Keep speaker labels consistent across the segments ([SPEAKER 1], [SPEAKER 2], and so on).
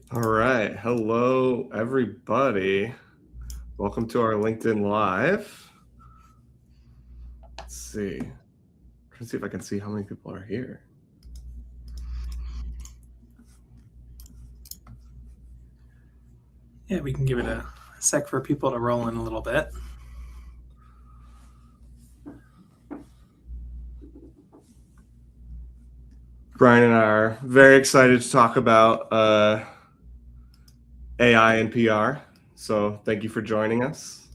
[SPEAKER 1] All right. Hello, everybody. Welcome to our LinkedIn Live. Let's see. Trying to see if I can see how many people are here.
[SPEAKER 2] Yeah, we can give it a sec for people to roll in a little bit.
[SPEAKER 1] Brian and I are very excited to talk about AI and PR. So thank you for joining us.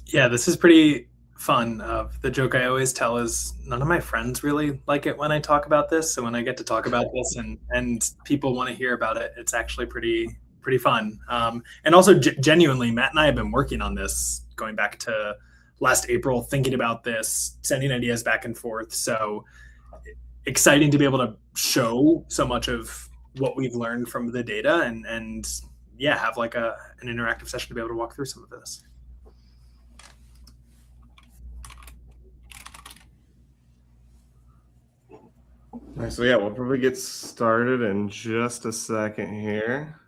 [SPEAKER 2] Yeah, this is pretty fun. The joke I always tell is none of my friends really like it when I talk about this. So when I get to talk about this and people want to hear about it, it's actually pretty fun. And also genuinely, Matt and I have been working on this going back to last April, thinking about this, sending ideas back and forth. So exciting to be able to show so much of what we've learned from the data and yeah, have like an interactive session to be able to walk through some of this.
[SPEAKER 1] All right, so yeah, we'll probably get started in just a second here.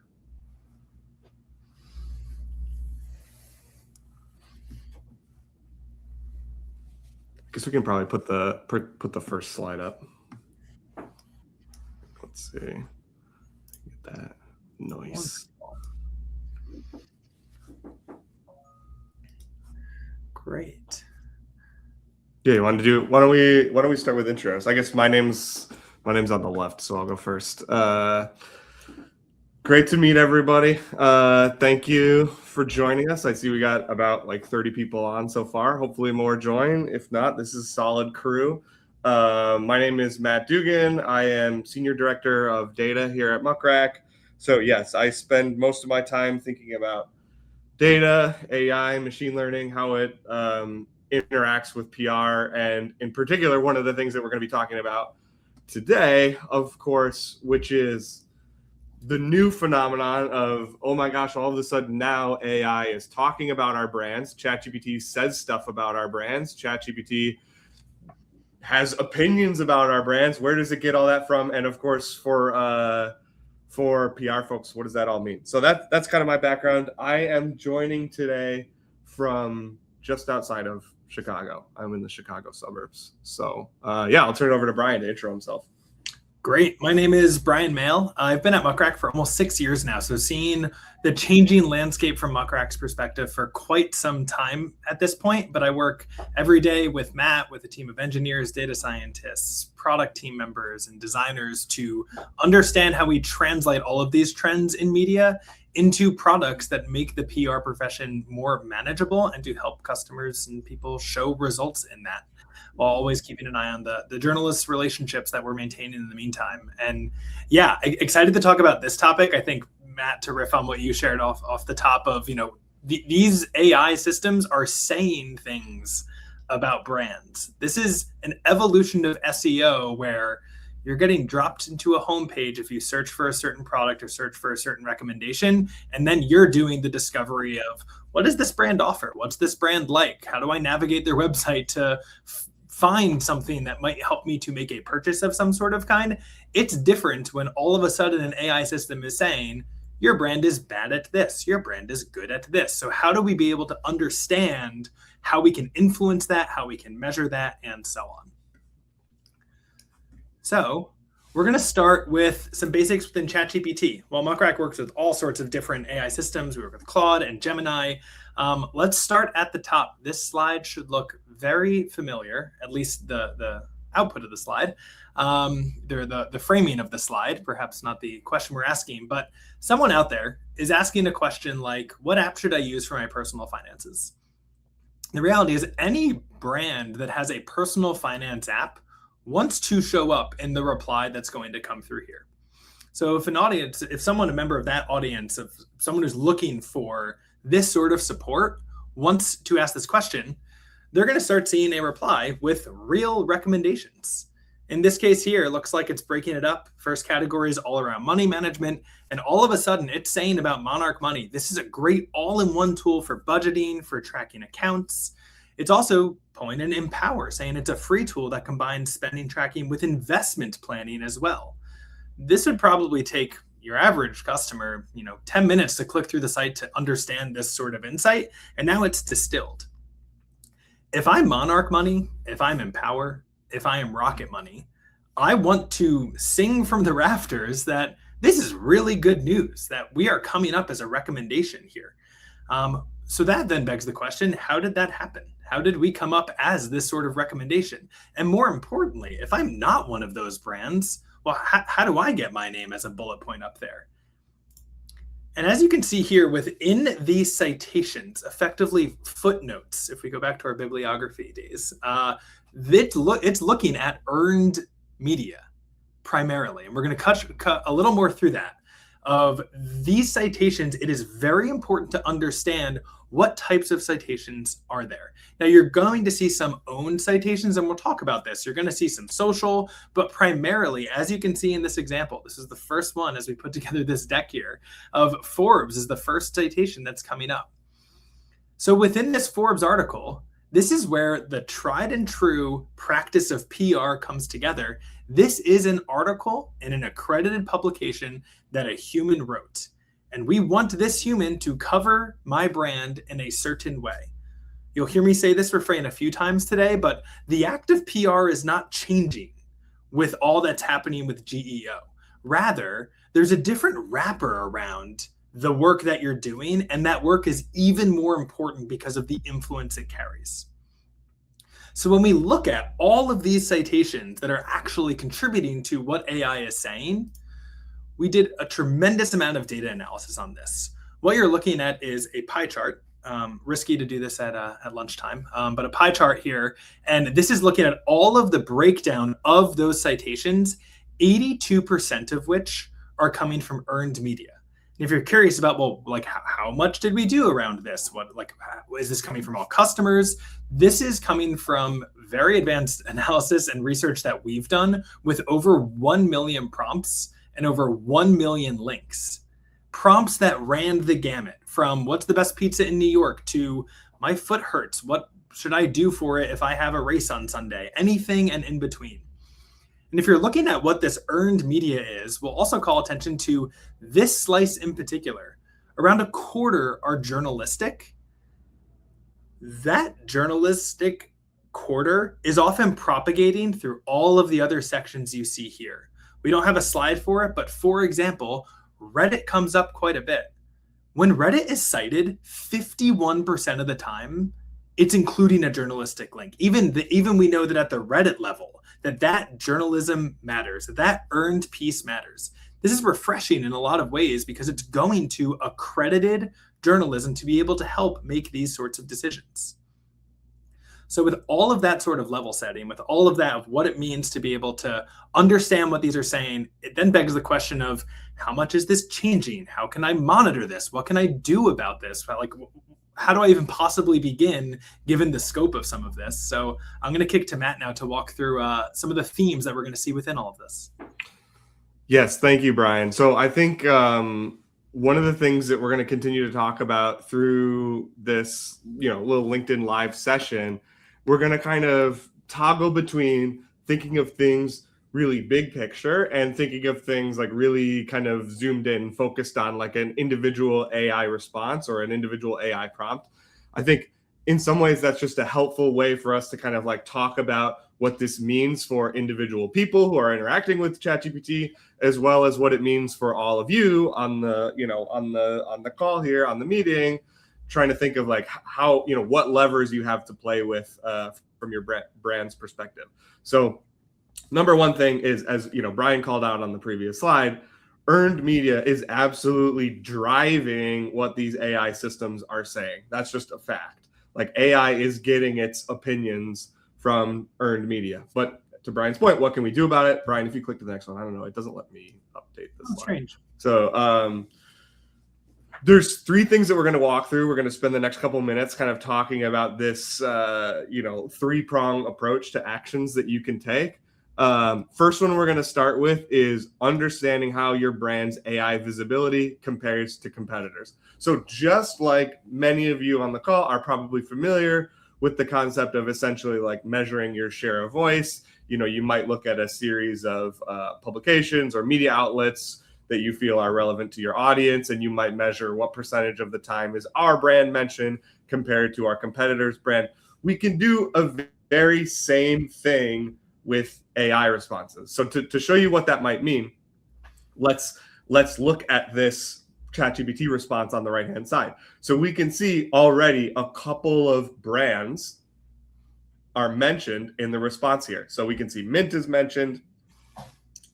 [SPEAKER 1] I guess we can probably put the first slide up. Let's see. Get that noise.
[SPEAKER 2] Great.
[SPEAKER 1] Yeah, you want to do? Why don't we start with intros? I guess my name's on the left, so I'll go first. Great to meet everybody. Thank you for joining us. I see we got about like 30 people on so far. Hopefully more join. If not, this is a solid crew. My name is Matt Dugan. I am Senior Director of Data here at Muck Rack. So yes, I spend most of my time thinking about data, AI, machine learning, how it interacts with PR, and in particular, one of the things that we're going to be talking about today, of course, which is the new phenomenon of, oh my gosh, all of a sudden now AI is talking about our brands. ChatGPT says stuff about our brands. ChatGPT has opinions about our brands. Where does it get all that from? And of course, for PR folks, what does that all mean? So that's kind of my background. I am joining today from just outside of Chicago. I'm in the Chicago suburbs. So yeah, I'll turn it over to Brian to intro himself.
[SPEAKER 2] Great. My name is Brian Mail. I've been at Muck Rack for almost 6 years now, so seeing the changing landscape from Muck Rack's perspective for quite some time at this point. But I work every day with Matt, with a team of engineers, data scientists, product team members, and designers to understand how we translate all of these trends in media into products that make the PR profession more manageable and to help customers and people show results in that, while always keeping an eye on the journalists' relationships that we're maintaining in the meantime. And yeah, excited to talk about this topic. I think, Matt, to riff on what you shared off the top of, these AI systems are saying things about brands. This is an evolution of SEO where you're getting dropped into a homepage if you search for a certain product or search for a certain recommendation, and then you're doing the discovery of, what does this brand offer? What's this brand like? How do I navigate their website to find something that might help me to make a purchase of some sort of kind? It's different when all of a sudden an AI system is saying, your brand is bad at this, your brand is good at this. So how do we be able to understand how we can influence that, how we can measure that, and so on? So we're going to start with some basics within ChatGPT. While Muck Rack works with all sorts of different AI systems, we work with Claude and Gemini. Let's start at the top. This slide should look very familiar, at least the output of the slide, the framing of the slide, perhaps not the question we're asking, but someone out there is asking a question like, what app should I use for my personal finances? The reality is any brand that has a personal finance app wants to show up in the reply that's going to come through here. So if a member of that audience, of someone who's looking for this sort of support, wants to ask this question, they're going to start seeing a reply with real recommendations. In this case here, it looks like it's breaking it up. First category is all around money management. And all of a sudden, it's saying about Monarch Money, this is a great all-in-one tool for budgeting, for tracking accounts. It's also pulling in Empower, saying it's a free tool that combines spending tracking with investment planning as well. This would probably take your average customer, 10 minutes to click through the site to understand this sort of insight, and now it's distilled. If I'm Monarch Money, if I'm Empower, if I am Rocket Money, I want to sing from the rafters that this is really good news, that we are coming up as a recommendation here. So that then begs the question, how did that happen? How did we come up as this sort of recommendation? And more importantly, if I'm not one of those brands, well, how do I get my name as a bullet point up there? And as you can see here within these citations, effectively footnotes, if we go back to our bibliography days, it's looking at earned media primarily. And we're going to cut a little more through that. Of these citations, it is very important to understand what types of citations are there. Now, you're going to see some owned citations, and we'll talk about this. You're going to see some social, but primarily, as you can see in this example, this is the first one as we put together this deck here, of Forbes is the first citation that's coming up. So within this Forbes article, this is where the tried and true practice of PR comes together. This is an article in an accredited publication that a human wrote. And we want this human to cover my brand in a certain way. You'll hear me say this refrain a few times today, but the act of PR is not changing with all that's happening with GEO. Rather, there's a different wrapper around the work that you're doing, and that work is even more important because of the influence it carries. So when we look at all of these citations that are actually contributing to what AI is saying, we did a tremendous amount of data analysis on this. What you're looking at is a pie chart. Risky to do this at lunchtime, but a pie chart here. And this is looking at all of the breakdown of those citations, 82% of which are coming from earned media. And if you're curious about, well, like how much did we do around this? Is this coming from all customers? This is coming from very advanced analysis and research that we've done with over 1 million prompts and over 1 million links. Prompts that ran the gamut from what's the best pizza in New York to my foot hurts, what should I do for it if I have a race on Sunday? Anything and in between. And if you're looking at what this earned media is, we'll also call attention to this slice in particular. Around a quarter are journalistic. That journalistic quarter is often propagating through all of the other sections you see here. We don't have a slide for it, but for example, Reddit comes up quite a bit. When Reddit is cited, 51% of the time, it's including a journalistic link. Even we know that at the Reddit level, that journalism matters, that earned piece matters. This is refreshing in a lot of ways because it's going to accredited journalism to be able to help make these sorts of decisions. So with all of that sort of level setting, with all of that of what it means to be able to understand what these are saying, it then begs the question of how much is this changing? How can I monitor this? What can I do about this? Like, how do I even possibly begin given the scope of some of this? So I'm going to kick to Matt now to walk through some of the themes that we're going to see within all of this.
[SPEAKER 1] Yes, thank you, Brian. So I think one of the things that we're going to continue to talk about through this, little LinkedIn Live session, we're going to kind of toggle between thinking of things really big picture and thinking of things like really kind of zoomed in, focused on like an individual AI response or an individual AI prompt. I think in some ways that's just a helpful way for us to kind of like talk about what this means for individual people who are interacting with ChatGPT, as well as what it means for all of you on the, on the call here, on the meeting, trying to think of like how, what levers you have to play with from your brand's perspective. So number one thing is, as Brian called out on the previous slide, earned media is absolutely driving what these AI systems are saying. That's just a fact. Like AI is getting its opinions from earned media. But to Brian's point, what can we do about it? Brian, if you click to the next one, I don't know, it doesn't let me update this slide.
[SPEAKER 2] Strange.
[SPEAKER 1] So there's three things that we're going to walk through. We're going to spend the next couple of minutes kind of talking about this, three-prong approach to actions that you can take. First one we're going to start with is understanding how your brand's AI visibility compares to competitors. So just like many of you on the call are probably familiar with the concept of essentially like measuring your share of voice, you might look at a series of publications or media outlets that you feel are relevant to your audience, and you might measure what percentage of the time is our brand mentioned compared to our competitor's brand. We can do a very same thing with AI responses. So to show you what that might mean, let's look at this ChatGPT response on the right-hand side. So we can see already a couple of brands are mentioned in the response here. So we can see Mint is mentioned, you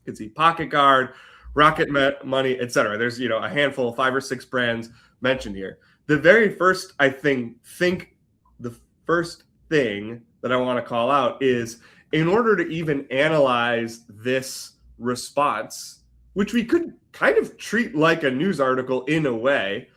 [SPEAKER 1] can see Pocket Guard, Rocket Money, etc. There's a handful, 5 or 6 brands mentioned here. The very first, I think the first thing that I want to call out is, in order to even analyze this response, which we could kind of treat like a news article in a way,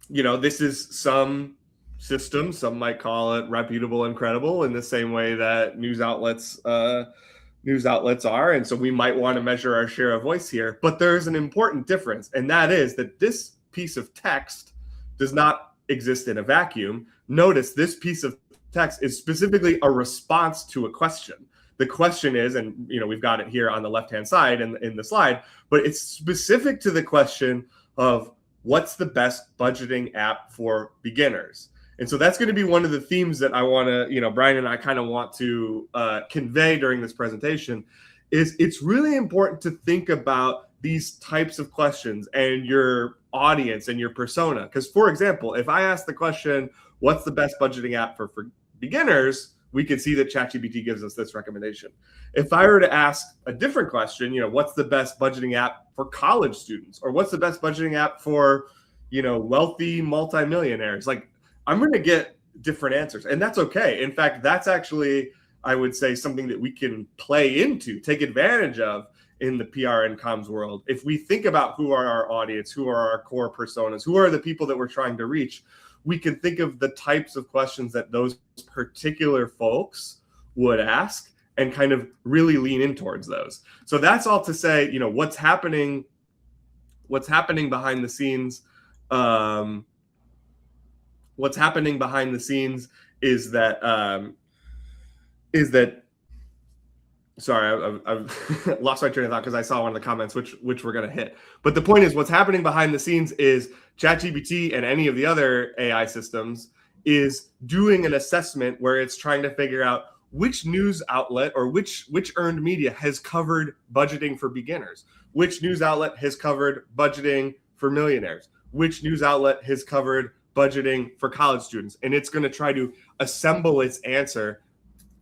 [SPEAKER 1] this is some system, some might call it reputable and credible in the same way that news outlets are. And so we might want to measure our share of voice here. But there's an important difference, and that is that this piece of text does not exist in a vacuum. Notice this piece of text is specifically a response to a question. The question is, and we've got it here on the left-hand side in the slide, but it's specific to the question of what's the best budgeting app for beginners. And so that's going to be one of the themes that I want to, Brian and I kind of want to convey during this presentation, is it's really important to think about these types of questions and your audience and your persona. Because, for example, if I ask the question, what's the best budgeting app for beginners, we can see that ChatGPT gives us this recommendation. If I were to ask a different question, what's the best budgeting app for college students, or what's the best budgeting app for, wealthy multimillionaires, like, I'm going to get different answers, and that's okay. In fact, that's actually, I would say, something that we can play into, take advantage of in the PR and comms world. If we think about who are our audience, who are our core personas, who are the people that we're trying to reach, we can think of the types of questions that those particular folks would ask and kind of really lean in towards those. So that's all to say, what's happening behind the scenes. What's happening behind the scenes is that sorry, I've lost my train of thought because I saw one of the comments which we're going to hit. But the point is, what's happening behind the scenes is ChatGPT and any of the other AI systems is doing an assessment where it's trying to figure out which news outlet or which earned media has covered budgeting for beginners, which news outlet has covered budgeting for millionaires, which news outlet has covered budgeting for college students. And it's going to try to assemble its answer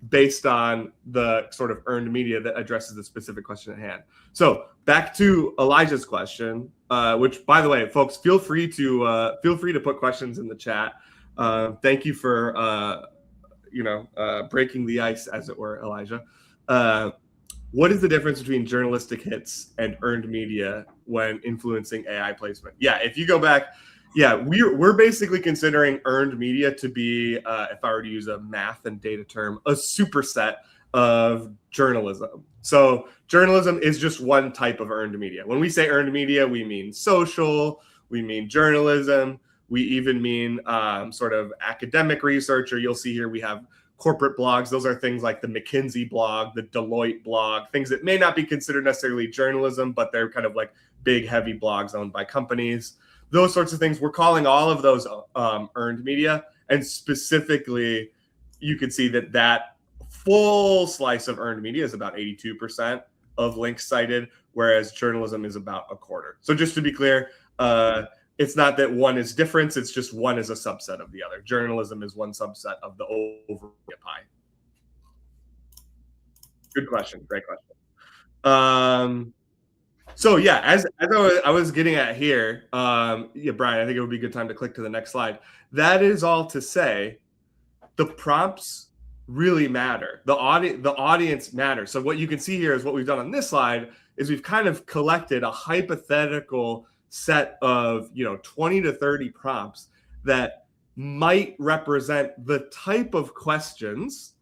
[SPEAKER 1] based on the sort of earned media that addresses the specific question at hand. So back to Elijah's question, which, by the way, folks, feel free to put questions in the chat. Thank you for breaking the ice, as it were, Elijah. What is the difference between journalistic hits and earned media when influencing AI placement? Yeah, if you go back, we're basically considering earned media to be, if I were to use a math and data term, a superset of journalism. So journalism is just one type of earned media. When we say earned media, we mean social, we mean journalism, we even mean sort of academic research, or you'll see here we have corporate blogs. Those are things like the McKinsey blog, the Deloitte blog, things that may not be considered necessarily journalism, but they're kind of like big, heavy blogs owned by companies. Those sorts of things, we're calling all of those earned media. And specifically, you can see that full slice of earned media is about 82% of links cited, whereas journalism is about a quarter. So just to be clear, it's not that one is different, it's just one is a subset of the other. Journalism is one subset of the overall pie. Good question, great question. So yeah, as I was getting at here, Brian, I think it would be a good time to click to the next slide. That is all to say, the prompts really matter. The audience matters. So what you can see here is what we've done on this slide is we've kind of collected a hypothetical set of 20 to 30 prompts that might represent the type of questions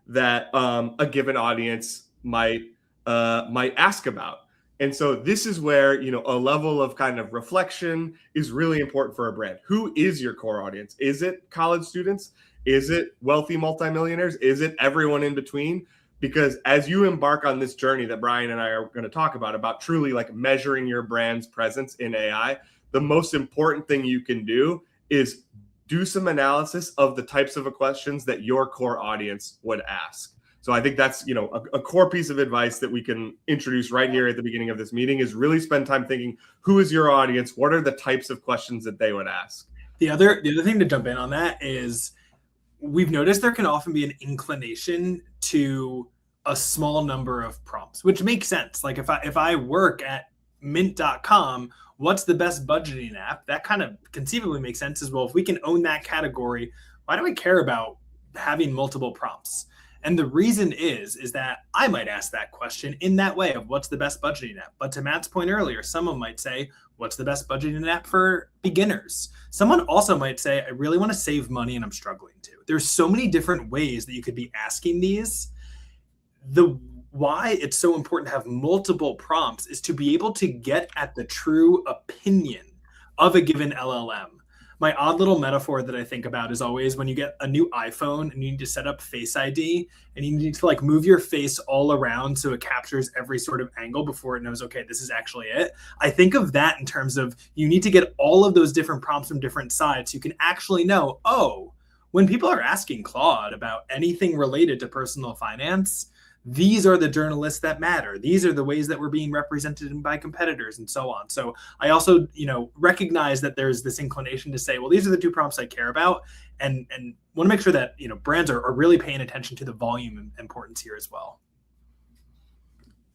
[SPEAKER 1] that a given audience might ask about. And so this is where a level of kind of reflection is really important for a brand. Who is your core audience? Is it college students? Is it wealthy multimillionaires? Is it everyone in between? because as you embark on this journey that Brian and I are going to talk about truly like measuring your brand's presence in AI, the most important thing you can do is do some analysis of the types of questions that your core audience would ask. So I think that's, a core piece of advice that we can introduce right here at the beginning of this meeting is really spend time thinking, who is your audience? What are the types of questions that they would ask?
[SPEAKER 2] The other thing to jump in on that is we've noticed there can often be an inclination to a small number of prompts, which makes sense. Like if I work at mint.com, what's the best budgeting app? That kind of conceivably makes sense as well. If we can own that category, why do we care about having multiple prompts? And the reason is that I might ask that question in that way of what's the best budgeting app. But to Matt's point earlier, someone might say, what's the best budgeting app for beginners? Someone also might say, I really want to save money and I'm struggling to. There's so many different ways that you could be asking these. Why it's so important to have multiple prompts is to be able to get at the true opinion of a given LLM. My odd little metaphor that I think about is always when you get a new iPhone and you need to set up Face ID and you need to like move your face all around so it captures every sort of angle before it knows, okay, this is actually it. I think of that in terms of you need to get all of those different prompts from different sides so you can actually know, oh, when people are asking Claude about anything related to personal finance, these are the journalists that matter. These are the ways that we're being represented by competitors and so on. So I also, recognize that there's this inclination to say, well, these are the two prompts I care about, and want to make sure that, brands are really paying attention to the volume importance here as well.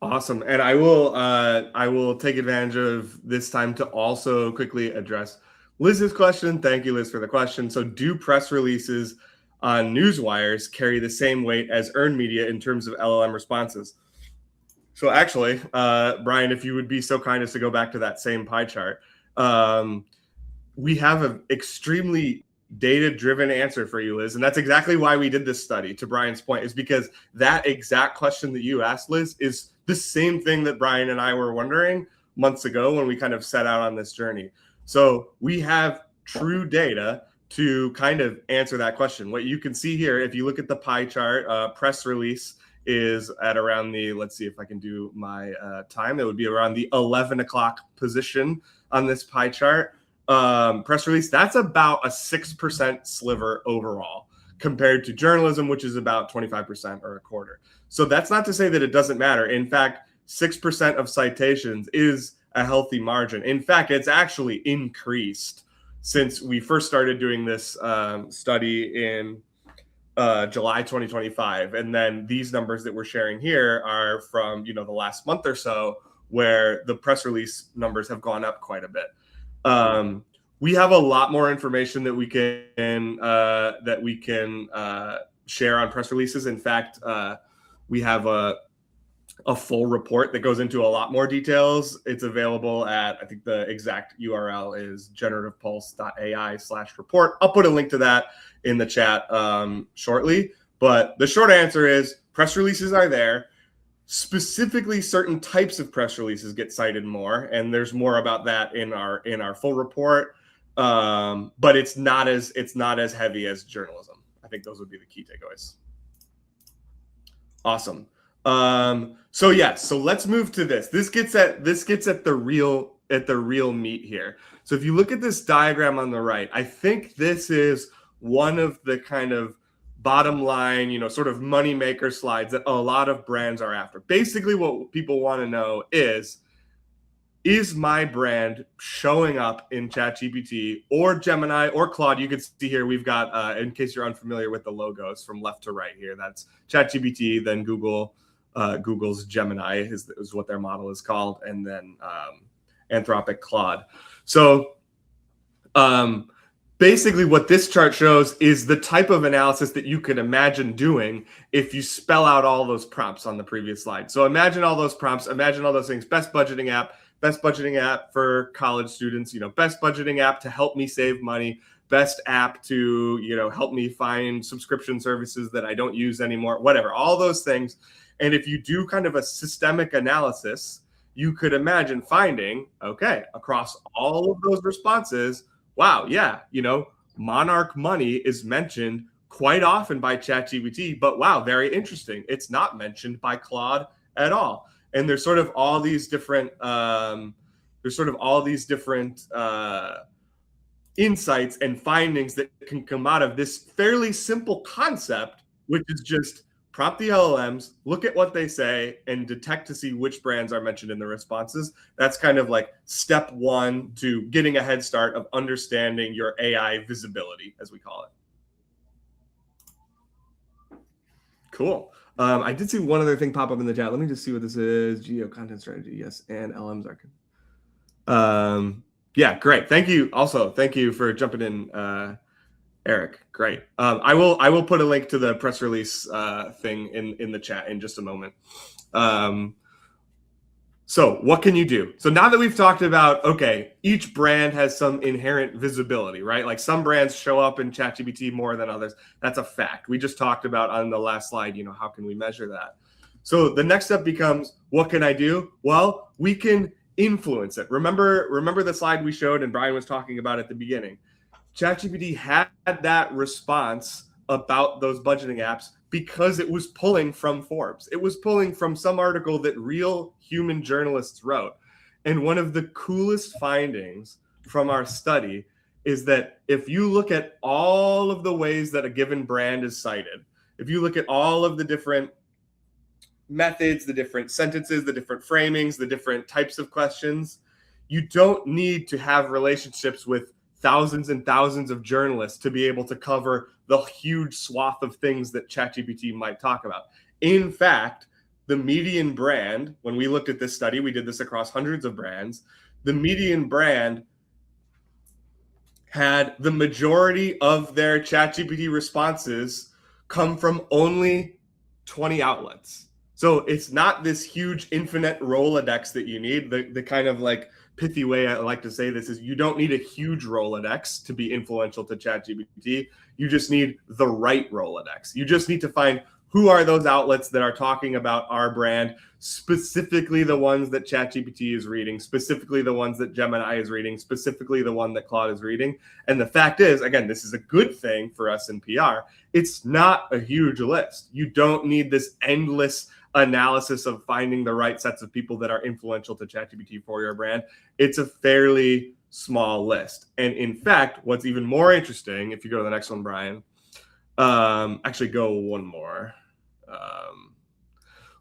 [SPEAKER 1] Awesome. And I will take advantage of this time to also quickly address Liz's question. Thank you, Liz, for the question. So do press releases on newswires carry the same weight as earned media in terms of LLM responses? So actually, Brian, if you would be so kind as to go back to that same pie chart, we have an extremely data-driven answer for you, Liz. And that's exactly why we did this study, to Brian's point, is because that exact question that you asked, Liz, is the same thing that Brian and I were wondering months ago when we kind of set out on this journey. So we have true data to kind of answer that question. What you can see here, if you look at the pie chart, press release is at around the, let's see if I can do my time, it would be around the 11 o'clock position on this pie chart. Press release, that's about a 6% sliver overall compared to journalism, which is about 25% or a quarter. So that's not to say that it doesn't matter. In fact, 6% of citations is a healthy margin. In fact, it's actually increased since we first started doing this study in July 2025. And then these numbers that we're sharing here are from, the last month or so, where the press release numbers have gone up quite a bit. We have a lot more information that we can share on press releases. In fact, we have a full report that goes into a lot more details. It's available at, I think the exact URL is generativepulse.ai/report. I'll put a link to that in the chat shortly. But the short answer is press releases are there. Specifically, certain types of press releases get cited more, and there's more about that in our full report. But it's not as heavy as journalism. I think those would be the key takeaways. Awesome. So let's move to this. This gets at the real meat here. So if you look at this diagram on the right, I think this is one of the kind of bottom line, sort of money maker slides that a lot of brands are after. Basically, what people want to know is my brand showing up in ChatGPT or Gemini or Claude? You can see here we've got, in case you're unfamiliar with the logos from left to right here, that's ChatGPT, then Google's Gemini is what their model is called, and then Anthropic Claude. So basically what this chart shows is the type of analysis that you could imagine doing if you spell out all those prompts on the previous slide. So imagine all those prompts, imagine all those things: best budgeting app for college students, best budgeting app to help me save money, best app to, help me find subscription services that I don't use anymore, whatever, all those things. And if you do kind of a systemic analysis, you could imagine finding, okay, across all of those responses, wow, yeah, Monarch Money is mentioned quite often by ChatGPT, but wow, very interesting. It's not mentioned by Claude at all. And there's sort of all these different insights and findings that can come out of this fairly simple concept, which is just prompt the LLMs, look at what they say, and detect to see which brands are mentioned in the responses. That's kind of like step one to getting a head start of understanding your AI visibility, as we call it. Cool. I did see one other thing pop up in the chat. Let me just see what this is. Geo content strategy, yes, and LMs are. Yeah, great. Thank you. Also, thank you for jumping in, Eric. Great. I will put a link to the press release thing in the chat in just a moment. So what can you do? So now that we've talked about, okay, each brand has some inherent visibility, right? Like some brands show up in ChatGPT more than others. That's a fact. We just talked about on the last slide, how can we measure that? So the next step becomes, what can I do? Well, we can influence it. Remember the slide we showed and Brian was talking about at the beginning. ChatGPT had that response about those budgeting apps because it was pulling from Forbes. It was pulling from some article that real human journalists wrote. And one of the coolest findings from our study is that if you look at all of the ways that a given brand is cited, if you look at all of the different methods, the different sentences, the different framings, the different types of questions, you don't need to have relationships with thousands and thousands of journalists to be able to cover the huge swath of things that ChatGPT might talk about. In fact, the median brand, when we looked at this study, we did this across hundreds of brands, the median brand had the majority of their ChatGPT responses come from only 20 outlets. So it's not this huge infinite Rolodex that you need. The kind of like pithy way I like to say this is you don't need a huge Rolodex to be influential to ChatGPT. You just need the right Rolodex. You just need to find who are those outlets that are talking about our brand, specifically the ones that ChatGPT is reading, specifically the ones that Gemini is reading, specifically the one that Claude is reading. And the fact is, again, this is a good thing for us in PR. It's not a huge list. You don't need this endless analysis of finding the right sets of people that are influential to ChatGPT for your brand. It's a fairly small list. And in fact, what's even more interesting, if you go to the next one, Brian, actually go one more.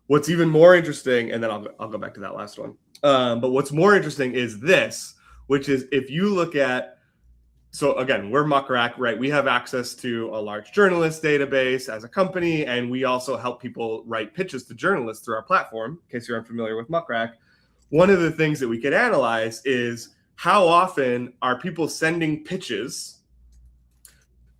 [SPEAKER 1] What's even more interesting, and then I'll go back to that last one. But what's more interesting is this, which is if you look at, so again, we're Muck Rack, right? We have access to a large journalist database as a company, and we also help people write pitches to journalists through our platform, in case you're unfamiliar with Muck Rack. One of the things that we could analyze is how often are people sending pitches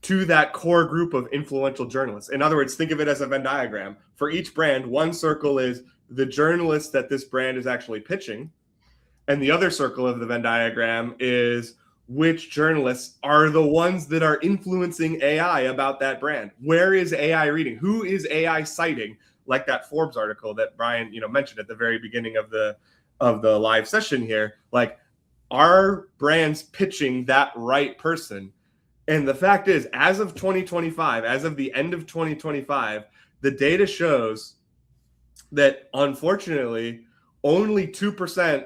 [SPEAKER 1] to that core group of influential journalists. In other words, think of it as a Venn diagram. For each brand, one circle is the journalist that this brand is actually pitching, and the other circle of the Venn diagram is which journalists are the ones that are influencing AI about that brand. Where is AI reading? Who is AI citing? Like that Forbes article that Brian, mentioned at the very beginning of the live session here. Like, are brands pitching that right person? And the fact is, as of 2025, as of the end of 2025, the data shows that unfortunately only 2%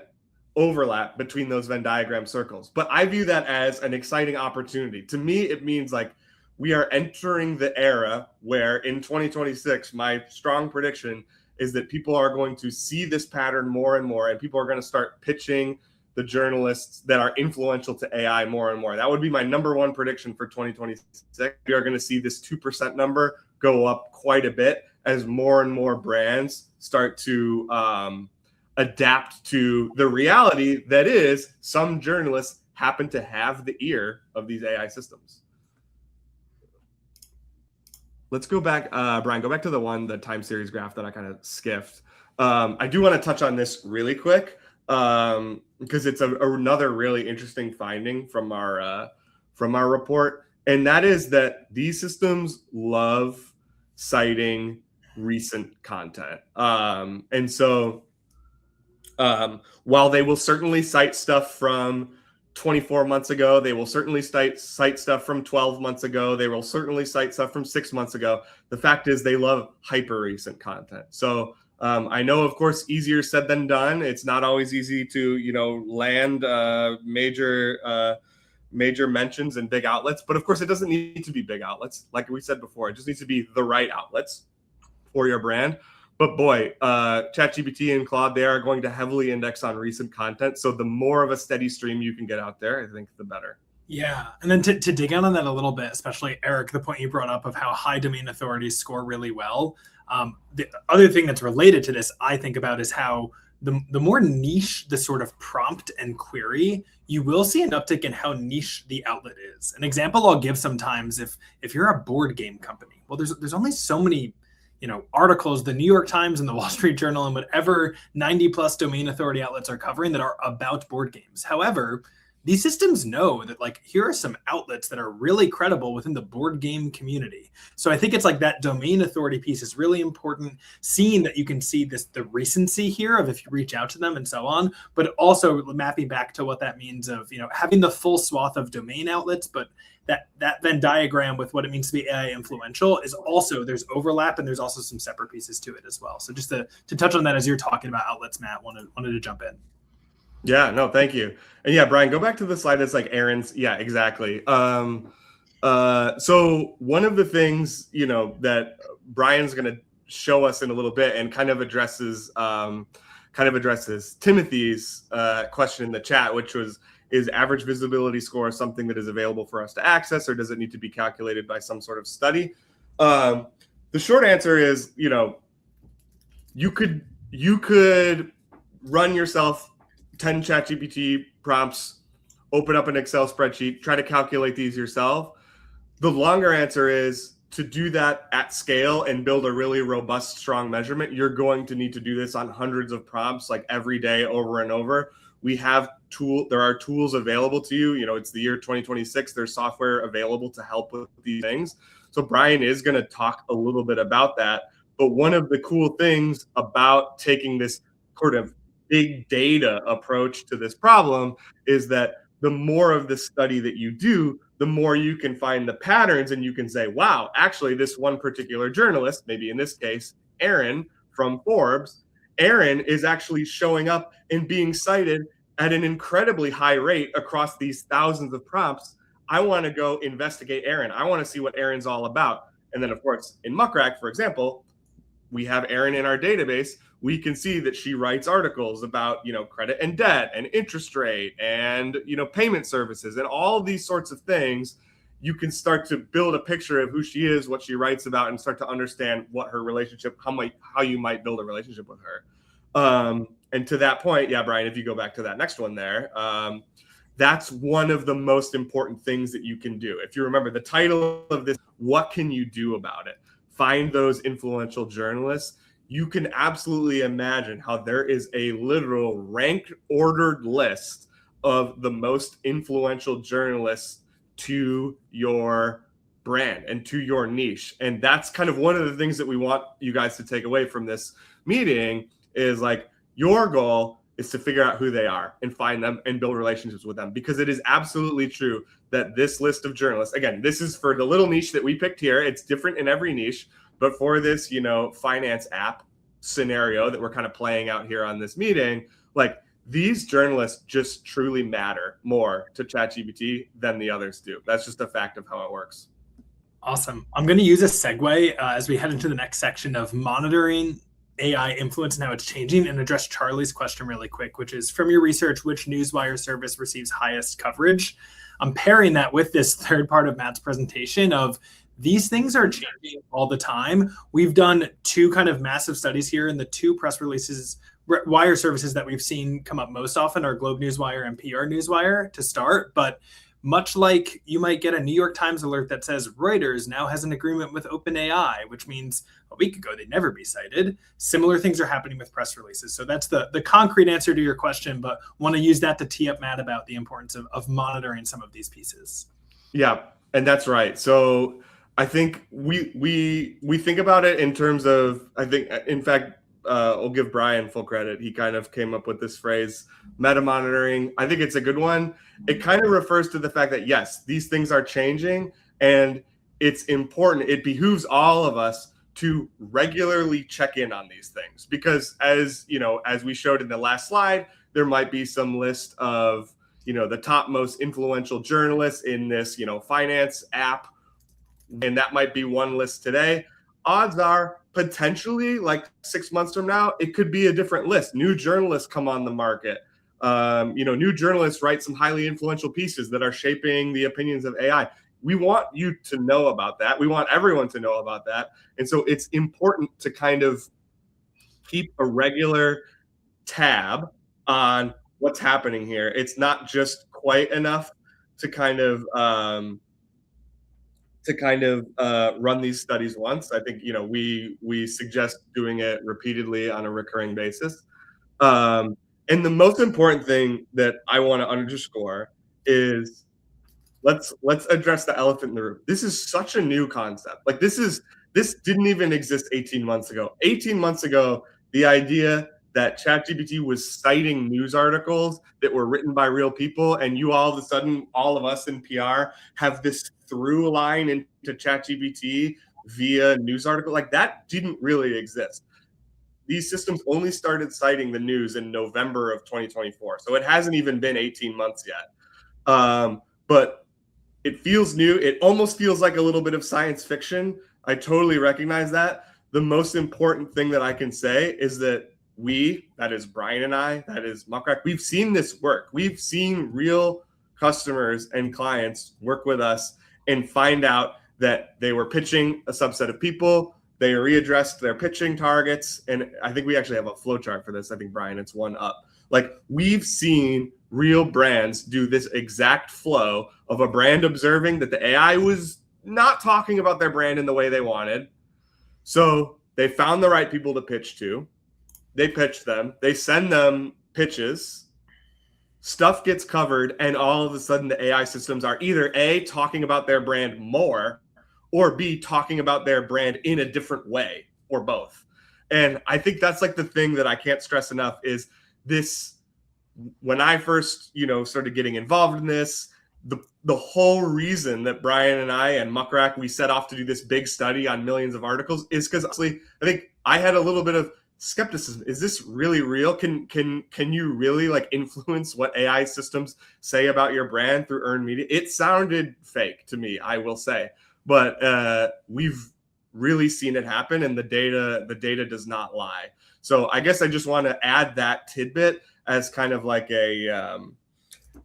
[SPEAKER 1] overlap between those Venn diagram circles. But I view that as an exciting opportunity. To me, it means like we are entering the era where in 2026, my strong prediction is that people are going to see this pattern more and more, and people are going to start pitching the journalists that are influential to AI more and more. That would be my number one prediction for 2026. We are going to see this 2% number go up quite a bit as more and more brands start to adapt to the reality that is some journalists happen to have the ear of these AI systems. Let's go back, Brian, go back to the time series graph that I kind of skipped. I do want to touch on this really quick because it's another really interesting finding from our report. And that is that these systems love citing recent content. And so while they will certainly cite stuff from 24 months ago. They will certainly cite stuff from 12 months ago. They will certainly cite stuff from 6 months ago. The fact is they love hyper recent content. So I know, of course, easier said than done. It's not always easy to, land major mentions and big outlets. But of course, it doesn't need to be big outlets. Like we said before, it just needs to be the right outlets for your brand. But boy, ChatGPT and Claude, they are going to heavily index on recent content. So the more of a steady stream you can get out there, I think the better.
[SPEAKER 2] Yeah. And then to dig in on that a little bit, especially Eric, the point you brought up of how high domain authorities score really well. The other thing that's related to this, I think about, is how the more niche the sort of prompt and query, you will see an uptick in how niche the outlet is. An example I'll give sometimes, if you're a board game company, well, there's only so many articles the New York Times and the Wall Street Journal and whatever 90 plus domain authority outlets are covering that are about board games. However, these systems know that here are some outlets that are really credible within the board game community. So I think it's like that domain authority piece is really important, seeing that you can see the recency here of if you reach out to them and so on, but also mapping back to what that means of, having the full swath of domain outlets, but that Venn diagram with what it means to be AI influential is also, there's overlap and there's also some separate pieces to it as well. So just to touch on that as you're talking about outlets, Matt, wanted to jump in.
[SPEAKER 1] Yeah, no, thank you. And yeah, Brian, go back to the slide that's like Aaron's. Yeah, exactly. So one of the things, that Brian's going to show us in a little bit and kind of addresses Timothy's question in the chat, which was, is average visibility score something that is available for us to access, or does it need to be calculated by some sort of study? The short answer is, you could run yourself 10 ChatGPT prompts, open up an Excel spreadsheet, try to calculate these yourself. The longer answer is, to do that at scale and build a really robust, strong measurement, you're going to need to do this on hundreds of prompts, like every day, over and over. There are tools available to you. It's the year 2026. There's software available to help with these things. So Brian is going to talk a little bit about that. But one of the cool things about taking this sort of big data approach to this problem is that the more of the study that you do, the more you can find the patterns, and you can say, wow, actually this one particular journalist, maybe in this case, Aaron from Forbes, Aaron is actually showing up and being cited at an incredibly high rate across these thousands of prompts. I want to go investigate Aaron. I want to see what Aaron's all about. And then, of course, in Muck Rack, for example, we have Aaron in our database. We can see that she writes articles about, credit and debt and interest rate and, payment services and all these sorts of things. You can start to build a picture of who she is, what she writes about, and start to understand what her relationship, how you might build a relationship with her. And to that point, yeah, Brian, if you go back to that next one there, that's one of the most important things that you can do. If you remember the title of this, what can you do about it? Find those influential journalists. You can absolutely imagine how there is a literal ranked, ordered list of the most influential journalists to your brand and to your niche. And that's kind of one of the things that we want you guys to take away from this meeting is your goal is to figure out who they are and find them and build relationships with them, because it is absolutely true that this list of journalists, again, this is for the little niche that we picked here. It's different in every niche, but for this, finance app scenario that we're kind of playing out here on this meeting, these journalists just truly matter more to ChatGPT than the others do. That's just a fact of how it works.
[SPEAKER 2] Awesome. I'm going to use a segue as we head into the next section of monitoring AI influence and how it's changing, and address Charlie's question really quick, which is, from your research, which newswire service receives highest coverage? I'm pairing that with this third part of Matt's presentation of these things are changing all the time. We've done two kind of massive studies here, and the two press releases, wire services that we've seen come up most often are Globe Newswire and PR Newswire to start. But much like you might get a New York Times alert that says Reuters now has an agreement with OpenAI, which means a week ago they'd never be cited. Similar things are happening with press releases. So that's the concrete answer to your question, but want to use that to tee up Matt about the importance of monitoring some of these pieces.
[SPEAKER 1] Yeah, and that's right. So I think we think about it in terms of, I think, in fact, we'll give Brian full credit. He kind of came up with this phrase, meta monitoring. I think it's a good one. It kind of refers to the fact that, yes, these things are changing, and it's important. It behooves all of us to regularly check in on these things, because as we showed in the last slide, there might be some list of the top most influential journalists in this finance app, and that might be one list today. Odds are potentially like 6 months from now, it could be a different list. New journalists come on the market. New journalists write some highly influential pieces that are shaping the opinions of AI. We want you to know about that. We want everyone to know about that. And so it's important to kind of keep a regular tab on what's happening here. It's not just quite enough to kind of run these studies once. I think we suggest doing it repeatedly on a recurring basis. And the most important thing that I want to underscore is let's address the elephant in the room. This is such a new concept. Like this didn't even exist 18 months ago. 18 months ago, the idea that ChatGPT was citing news articles that were written by real people, and you all of a sudden, all of us in PR have this through line into ChatGPT via news article, like that didn't really exist. These systems only started citing the news in November of 2024. So it hasn't even been 18 months yet. But it feels new. It almost feels like a little bit of science fiction. I totally recognize that. The most important thing that I can say is that that is Brian and I, that is Muck Rack, we've seen this work. We've seen real customers and clients work with us and find out that they were pitching a subset of people. They readdressed their pitching targets. And I think we actually have a flow chart for this. I think, Brian, it's one up. Like we've seen real brands do this exact flow of a brand observing that the AI was not talking about their brand in the way they wanted. So they found the right people to pitch to. They pitch them. They send them pitches. Stuff gets covered, and all of a sudden the AI systems are either A, talking about their brand more, or B, talking about their brand in a different way, or both. And I think that's like the thing that I can't stress enough is this. When I first, started getting involved in this, the whole reason that Brian and I and Muck Rack, we set off to do this big study on millions of articles is because actually I think I had a little bit of skepticism. Is this really real? Can you really like influence what AI systems say about your brand through earned media? It sounded fake to me, I will say, but we've really seen it happen, and the data does not lie. So I guess I just want to add that tidbit as kind of like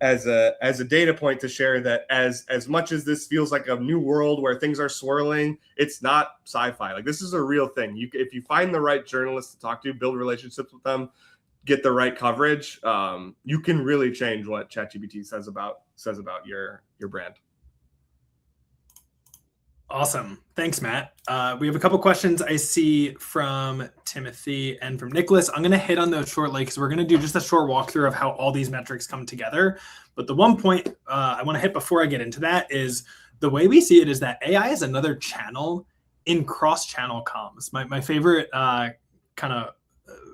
[SPEAKER 1] as a data point to share that as much as this feels like a new world where things are swirling, it's not sci-fi. Like this is a real thing. If you find the right journalists to talk to, build relationships with them, get the right coverage, you can really change what ChatGPT says about your brand.
[SPEAKER 2] Awesome. Thanks, Matt. We have a couple questions I see from Timothy and from Nicholas. I'm going to hit on those shortly because we're going to do just a short walkthrough of how all these metrics come together. But the one point I want to hit before I get into that is the way we see it is that AI is another channel in cross-channel comms. My favorite kind of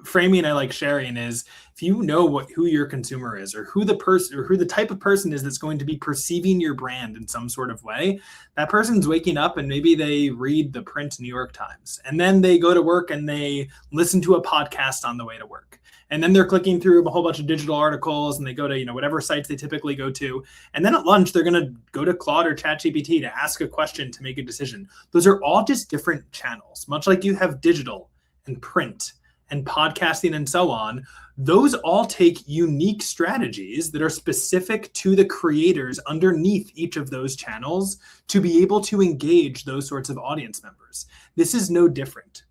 [SPEAKER 2] framing I like sharing is if you know who your consumer is or who the type of person is that's going to be perceiving your brand in some sort of way, that person's waking up and maybe they read the print New York Times and then they go to work and they listen to a podcast on the way to work. And then they're clicking through a whole bunch of digital articles and they go to, whatever sites they typically go to. And then at lunch, they're going to go to Claude or ChatGPT to ask a question to make a decision. Those are all just different channels, much like you have digital and print and podcasting and so on. Those all take unique strategies that are specific to the creators underneath each of those channels to be able to engage those sorts of audience members. This is no different.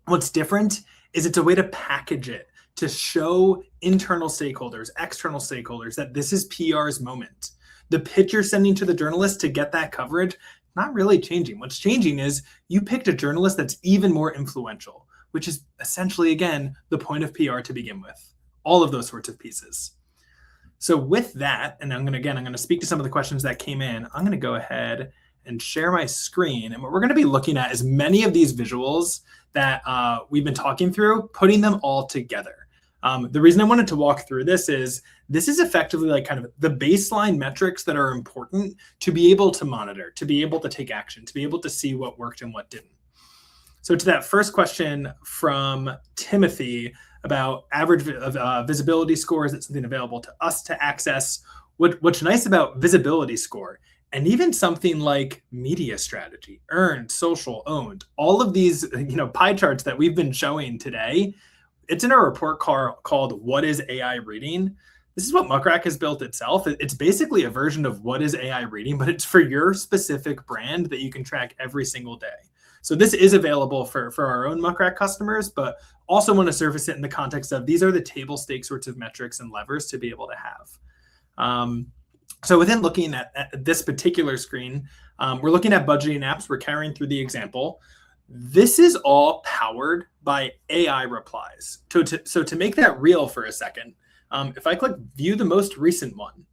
[SPEAKER 2] What's different is it's a way to package it to show internal stakeholders, external stakeholders that this is PR's moment. The pitch you're sending to the journalist to get that coverage, not really changing. What's changing is you picked a journalist that's even more influential, which is essentially, again, the point of PR to begin with. All of those sorts of pieces. So with that, and I'm going to speak to some of the questions that came in. I'm going to go ahead and share my screen. And what we're going to be looking at is many of these visuals that we've been talking through, putting them all together. The reason I wanted to walk through this is effectively like kind of the baseline metrics that are important to be able to monitor, to be able to take action, to be able to see what worked and what didn't. So to that first question from Timothy about average visibility score, is it something available to us to access? What's nice about visibility score, and even something like media strategy, earned, social, owned, all of these pie charts that we've been showing today, it's in a report called What is AI Reading? This is what Muck Rack has built itself. It's basically a version of What is AI Reading, but it's for your specific brand that you can track every single day. So this is available for our own Muck Rack customers, but also want to surface it in the context of these are the table stakes sorts of metrics and levers to be able to have. So within looking at this particular screen, we're looking at budgeting apps. We're carrying through the example. This is all powered by AI replies. So to make that real for a second, if I click view the most recent one,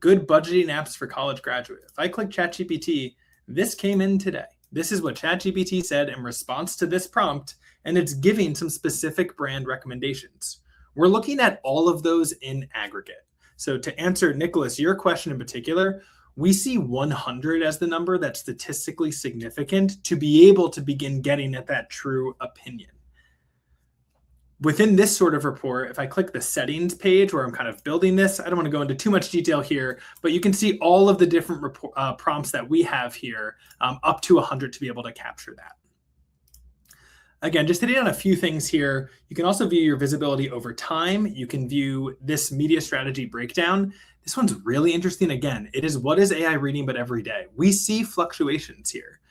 [SPEAKER 2] good budgeting apps for college graduate. If I click ChatGPT, this came in today. This is what ChatGPT said in response to this prompt, and it's giving some specific brand recommendations. We're looking at all of those in aggregate. So to answer, Nicholas, your question in particular, we see 100 as the number that's statistically significant to be able to begin getting at that true opinion. Within this sort of report, if I click the settings page where I'm kind of building this, I don't want to go into too much detail here, but you can see all of the different prompts that we have here, up to 100 to be able to capture that. Again, just hitting on a few things here. You can also view your visibility over time. You can view this media strategy breakdown. This one's really interesting. Again, it is what is AI reading, but every day. We see fluctuations here.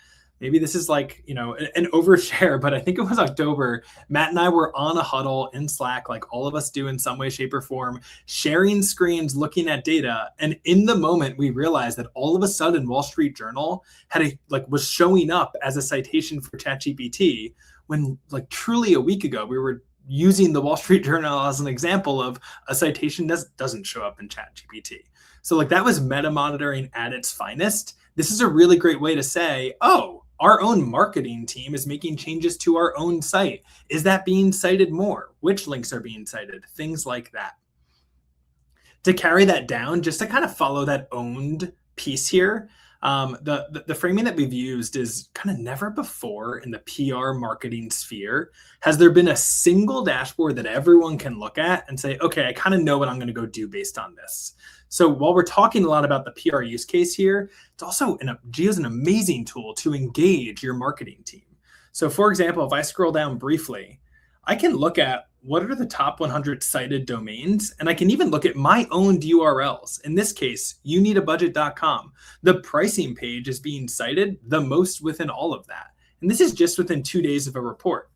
[SPEAKER 2] Maybe this is like, an overshare, but I think it was October. Matt and I were on a huddle in Slack, like all of us do in some way, shape, or form, sharing screens, looking at data. And in the moment, we realized that all of a sudden, Wall Street Journal was showing up as a citation for ChatGPT, when truly a week ago, we were using the Wall Street Journal as an example of a citation that doesn't show up in ChatGPT. So that was meta monitoring at its finest. This is a really great way to say, oh, our own marketing team is making changes to our own site. Is that being cited more? Which links are being cited? Things like that. To carry that down, just to kind of follow that owned piece here, the framing that we've used is kind of never before in the PR marketing sphere has there been a single dashboard that everyone can look at and say, okay, I kind of know what I'm going to go do based on this. So while we're talking a lot about the PR use case here, it's also Geo's an amazing tool to engage your marketing team. So for example, if I scroll down briefly, I can look at what are the top 100 cited domains, and I can even look at my own URLs. In this case, youneedabudget.com. The pricing page is being cited the most within all of that. And this is just within 2 days of a report.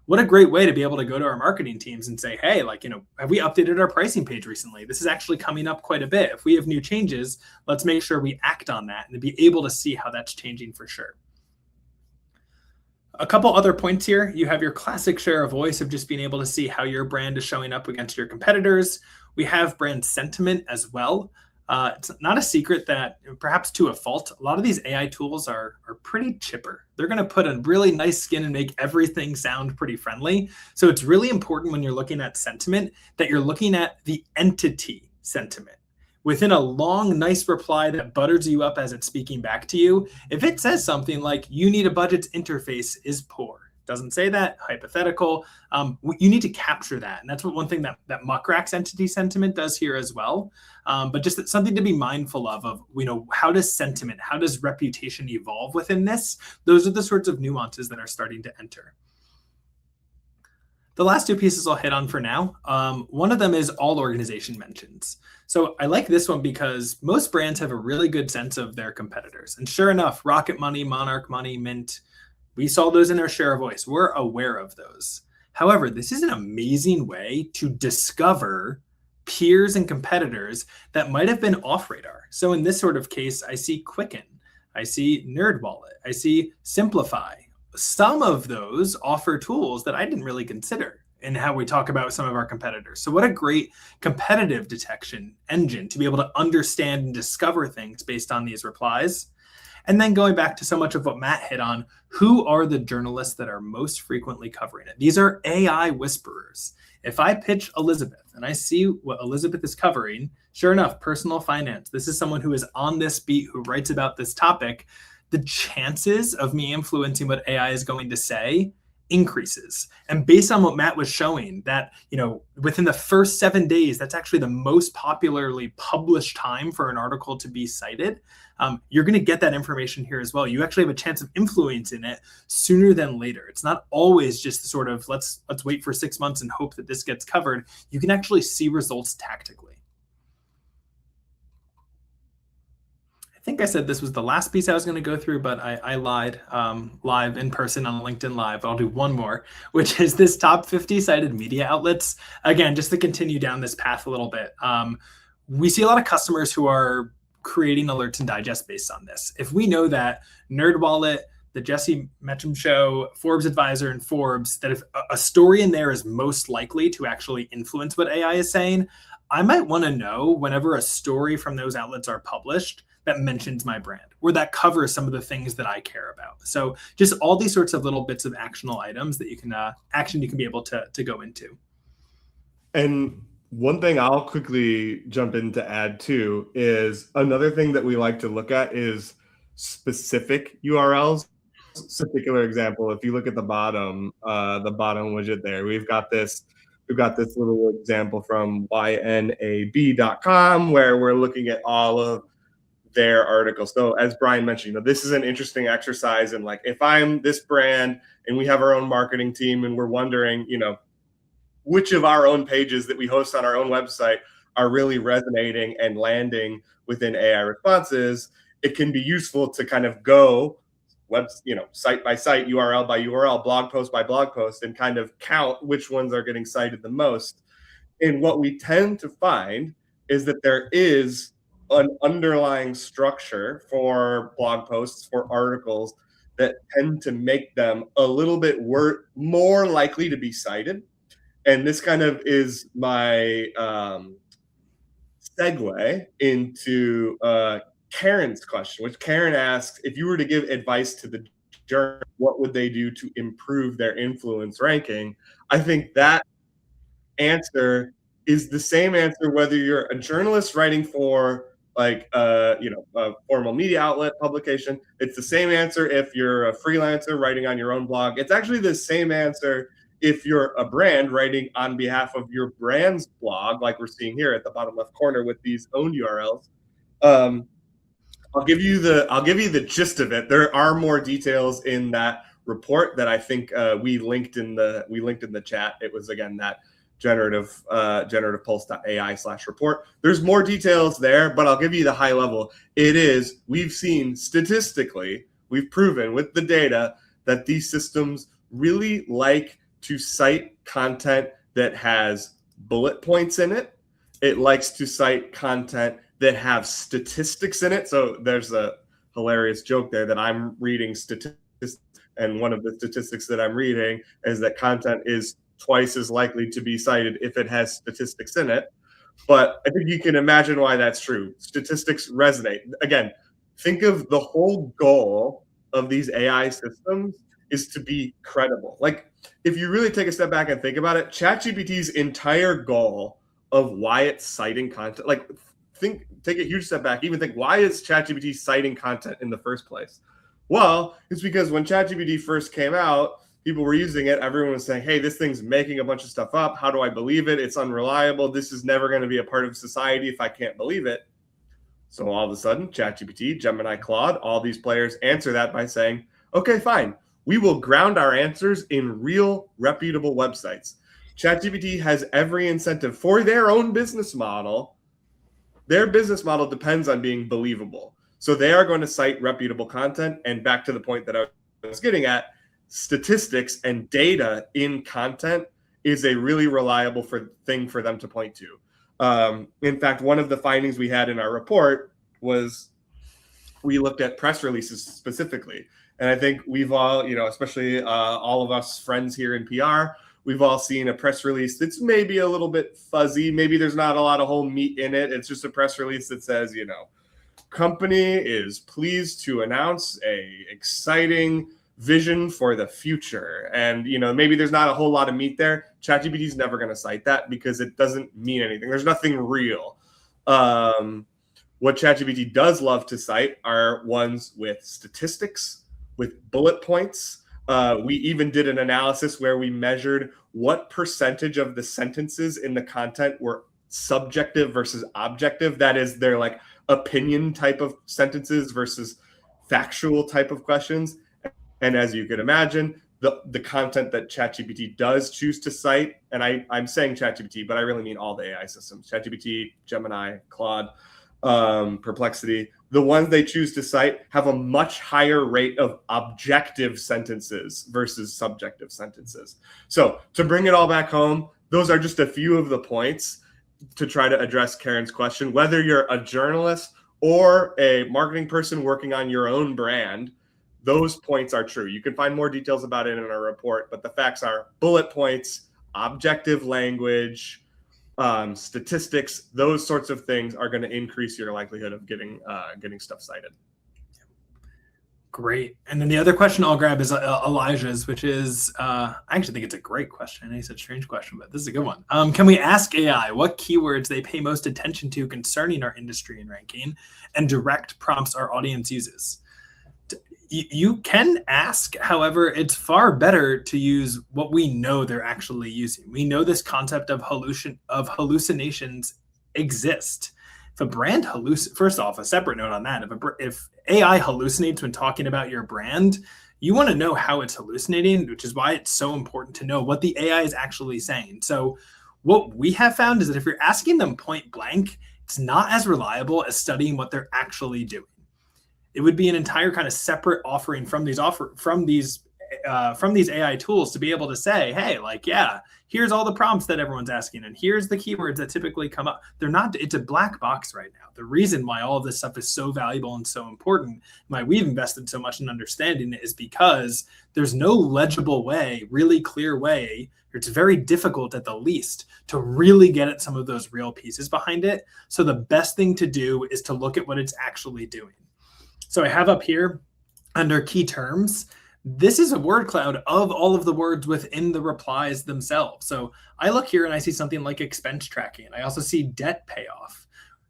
[SPEAKER 2] What a great way to be able to go to our marketing teams and say, hey, have we updated our pricing page recently? This is actually coming up quite a bit. If we have new changes, let's make sure we act on that and be able to see how that's changing for sure. A couple other points here. You have your classic share of voice of just being able to see how your brand is showing up against your competitors. We have brand sentiment as well. It's not a secret that, perhaps to a fault, a lot of these AI tools are pretty chipper. They're going to put a really nice skin and make everything sound pretty friendly. So it's really important when you're looking at sentiment that you're looking at the entity sentiment. Within a long, nice reply that butters you up as it's speaking back to you, if it says something like, you need a budget's interface is poor, doesn't say that, hypothetical, you need to capture that. And that's one thing that Muck Rack's entity sentiment does here as well. But just something to be mindful of, how does sentiment, how does reputation evolve within this? Those are the sorts of nuances that are starting to enter. The last two pieces I'll hit on for now. One of them is all organization mentions. So I like this one because most brands have a really good sense of their competitors. And sure enough, Rocket Money, Monarch Money, Mint, we saw those in our share of voice. We're aware of those. However, this is an amazing way to discover peers and competitors that might have been off radar. So in this sort of case, I see Quicken, I see NerdWallet, I see Simplify. Some of those offer tools that I didn't really consider in how we talk about some of our competitors. So what a great competitive detection engine to be able to understand and discover things based on these replies. And then going back to so much of what Matt hit on, who are the journalists that are most frequently covering it? These are AI whisperers. If I pitch Elizabeth and I see what Elizabeth is covering, sure enough, personal finance, this is someone who is on this beat, who writes about this topic, the chances of me influencing what AI is going to say increases. And based on what Matt was showing, that, within the first 7 days, that's actually the most popularly published time for an article to be cited. You're going to get that information here as well. You actually have a chance of influencing it sooner than later. It's not always just the sort of let's wait for 6 months and hope that this gets covered. You can actually see results tactically. I think I said this was the last piece I was going to go through, but I lied live in person on LinkedIn Live. I'll do one more, which is this top 50 cited media outlets. Again, just to continue down this path a little bit. We see a lot of customers who are creating alerts and digests based on this. If we know that NerdWallet, the Jesse Metcham Show, Forbes Advisor, and Forbes, that if a story in there is most likely to actually influence what AI is saying, I might want to know whenever a story from those outlets are published that mentions my brand or that covers some of the things that I care about. So just all these sorts of little bits of actionable items that you can be able to go into.
[SPEAKER 1] And one thing I'll quickly jump in to add too is another thing that we like to look at is specific URLs. Particular example, if you look at the bottom widget there, we've got this little example from ynab.com where we're looking at all of their articles. So as Brian mentioned, this is an interesting exercise. And like, if I'm this brand and we have our own marketing team and we're wondering, which of our own pages that we host on our own website are really resonating and landing within AI responses, it can be useful to kind of go site by site, URL by URL, blog post by blog post, and kind of count which ones are getting cited the most. And what we tend to find is that there is an underlying structure for blog posts, for articles, that tend to make them a little bit more likely to be cited. And this kind of is my segue into Karen's question, which Karen asks, if you were to give advice to the journal, what would they do to improve their influence ranking? I think that answer is the same answer whether you're a journalist writing for a formal media outlet publication. It's the same answer if you're a freelancer writing on your own blog. It's actually the same answer if you're a brand writing on behalf of your brand's blog, like we're seeing here at the bottom left corner with these owned URLs. I'll give you the gist of it. There are more details in that report that I think we linked in the chat. It was, again, that generativepulse.ai/report. There's more details there, but I'll give you the high level. We've seen statistically, we've proven with the data that these systems really like to cite content that has bullet points in it. It likes to cite content that have statistics in it. So there's a hilarious joke there that I'm reading statistics, and one of the statistics that I'm reading is that content is twice as likely to be cited if it has statistics in it. But I think you can imagine why that's true. Statistics resonate. Again, think of the whole goal of these AI systems is to be credible. Like, if you really take a step back and think about it, ChatGPT's entire goal of why it's citing content, take a huge step back, even think, why is ChatGPT citing content in the first place? Well, it's because when ChatGPT first came out, people were using it. Everyone was saying, hey, this thing's making a bunch of stuff up. How do I believe it? It's unreliable. This is never going to be a part of society if I can't believe it. So all of a sudden, ChatGPT, Gemini, Claude, all these players answer that by saying, okay, fine. We will ground our answers in real, reputable websites. ChatGPT has every incentive for their own business model. Their business model depends on being believable. So they are going to cite reputable content. And back to the point that I was getting at, statistics and data in content is a really reliable thing for them to point to. In fact, one of the findings we had in our report was we looked at press releases specifically. And I think we've all, especially all of us friends here in PR, we've all seen a press release that's maybe a little bit fuzzy. Maybe there's not a lot of whole meat in it. It's just a press release that says, company is pleased to announce a exciting vision for the future. And, maybe there's not a whole lot of meat there. ChatGPT is never going to cite that because it doesn't mean anything. There's nothing real. What ChatGPT does love to cite are ones with statistics, with bullet points. We even did an analysis where we measured what percentage of the sentences in the content were subjective versus objective. That is, they're like opinion type of sentences versus factual type of questions. And as you can imagine, the content that ChatGPT does choose to cite, and I'm saying ChatGPT, but I really mean all the AI systems, ChatGPT, Gemini, Claude, Perplexity, the ones they choose to cite have a much higher rate of objective sentences versus subjective sentences. So to bring it all back home, those are just a few of the points to try to address Karen's question. Whether you're a journalist or a marketing person working on your own brand, those points are true. You can find more details about it in our report, but the facts are bullet points, objective language, statistics, those sorts of things are going to increase your likelihood of getting stuff cited.
[SPEAKER 2] Great. And then the other question I'll grab is Elijah's, which is, I actually think it's a great question. He said strange question, but this is a good one. Can we ask AI what keywords they pay most attention to concerning our industry and ranking, and direct prompts our audience uses? You can ask, however, it's far better to use what we know they're actually using. We know this concept of hallucinations exist. If a brand first off, a separate note on that, if AI hallucinates when talking about your brand, you want to know how it's hallucinating, which is why it's so important to know what the AI is actually saying. So what we have found is that if you're asking them point blank, it's not as reliable as studying what they're actually doing. It would be an entire kind of separate offering from these AI tools to be able to say, hey, here's all the prompts that everyone's asking, and here's the keywords that typically come up. It's a black box right now. The reason why all of this stuff is so valuable and so important, why we've invested so much in understanding it, is because there's no legible way, really clear way, or it's very difficult at the least to really get at some of those real pieces behind it. So the best thing to do is to look at what it's actually doing. So I have up here under key terms, this is a word cloud of all of the words within the replies themselves. So I look here and I see something like expense tracking. I also see debt payoff.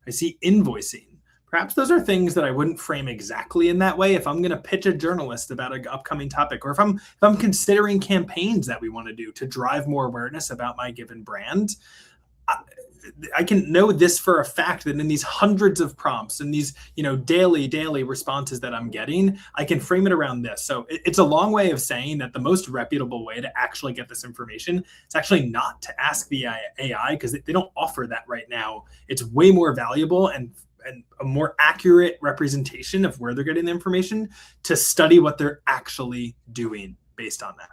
[SPEAKER 2] I see invoicing. Perhaps those are things that I wouldn't frame exactly in that way if I'm going to pitch a journalist about an upcoming topic, or if I'm considering campaigns that we want to do to drive more awareness about my given brand. I can know this for a fact that in these hundreds of prompts and these, daily responses that I'm getting, I can frame it around this. So it's a long way of saying that the most reputable way to actually get this information is actually not to ask the AI, because they don't offer that right now. It's way more valuable and a more accurate representation of where they're getting the information to study what they're actually doing based on that.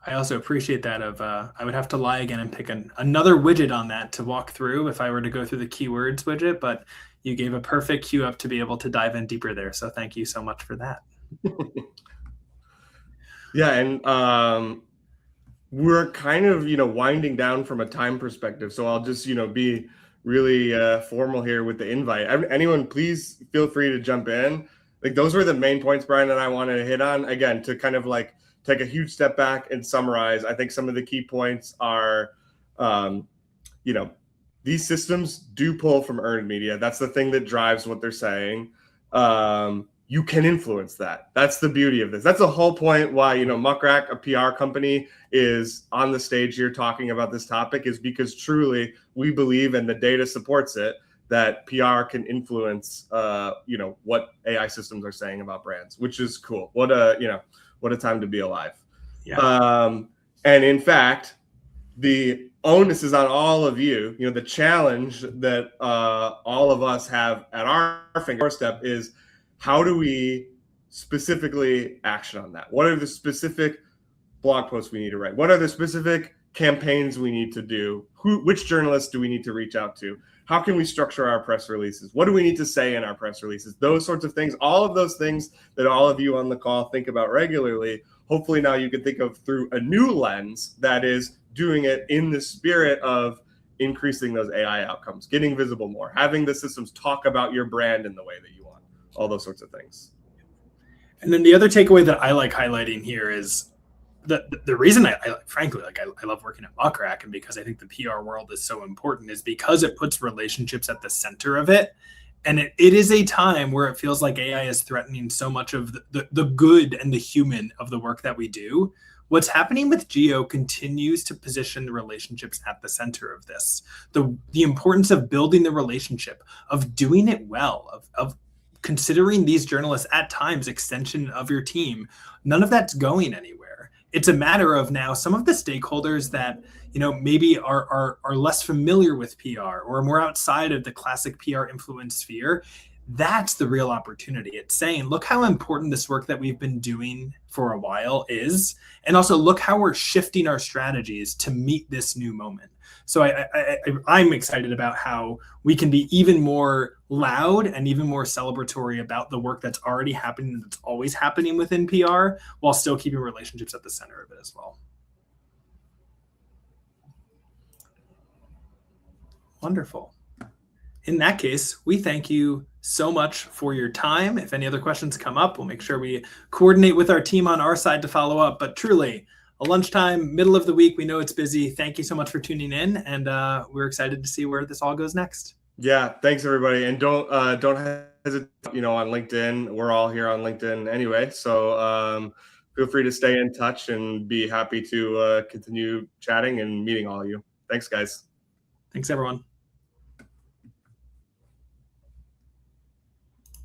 [SPEAKER 2] I also appreciate that I would have to lie again and pick another widget on that to walk through if I were to go through the keywords widget, but you gave a perfect cue up to be able to dive in deeper there. So thank you so much for that.
[SPEAKER 1] Yeah, and we're kind of, winding down from a time perspective. So I'll just, be really formal here with the invite. Anyone, please feel free to jump in. Those were the main points Brian and I wanted to hit on, again, to kind of take a huge step back and summarize. I think some of the key points are, these systems do pull from earned media. That's the thing that drives what they're saying. You can influence that. That's the beauty of this. That's the whole point why, Muck Rack, a PR company, is on the stage here talking about this topic, is because truly we believe, and the data supports it, that PR can influence, what AI systems are saying about brands, which is cool. What a time to be alive.
[SPEAKER 2] Yeah.
[SPEAKER 1] And in fact, the onus is on all of you. The challenge that all of us have at our fingerstep is, how do we specifically action on that? What are the specific blog posts we need to write? What are the specific campaigns we need to do? Which journalists do we need to reach out to? How can we structure our press releases? What do we need to say in our press releases? Those sorts of things, all of those things that all of you on the call think about regularly, hopefully now you can think of through a new lens that is doing it in the spirit of increasing those AI outcomes, getting visible more, having the systems talk about your brand in the way that you want, all those sorts of things.
[SPEAKER 2] And then the other takeaway that I like highlighting here is the reason I frankly, like I love working at Muck Rack, and because I think the PR world is so important, is because it puts relationships at the center of it. And it is a time where it feels like AI is threatening so much of the good and the human of the work that we do. What's happening with Geo continues to position the relationships at the center of this. The importance of building the relationship, of doing it well, of considering these journalists at times extension of your team, none of that's going anywhere. It's a matter of now some of the stakeholders that maybe are less familiar with PR or more outside of the classic PR influence sphere. That's the real opportunity. It's saying, look how important this work that we've been doing for a while is, and also look how we're shifting our strategies to meet this new moment. So I'm excited about how we can be even more loud and even more celebratory about the work that's already happening and that's always happening within PR, while still keeping relationships at the center of it as well. Wonderful. In that case, we thank you so much for your time. If any other questions come up, we'll make sure we coordinate with our team on our side to follow up. But truly, a lunchtime, middle of the week, we know it's busy. Thank you so much for tuning in, and we're excited to see where this all goes next.
[SPEAKER 1] Yeah, thanks everybody, and don't hesitate. On LinkedIn, we're all here on LinkedIn anyway, so feel free to stay in touch, and be happy to continue chatting and meeting all of you. Thanks, guys.
[SPEAKER 2] Thanks, everyone.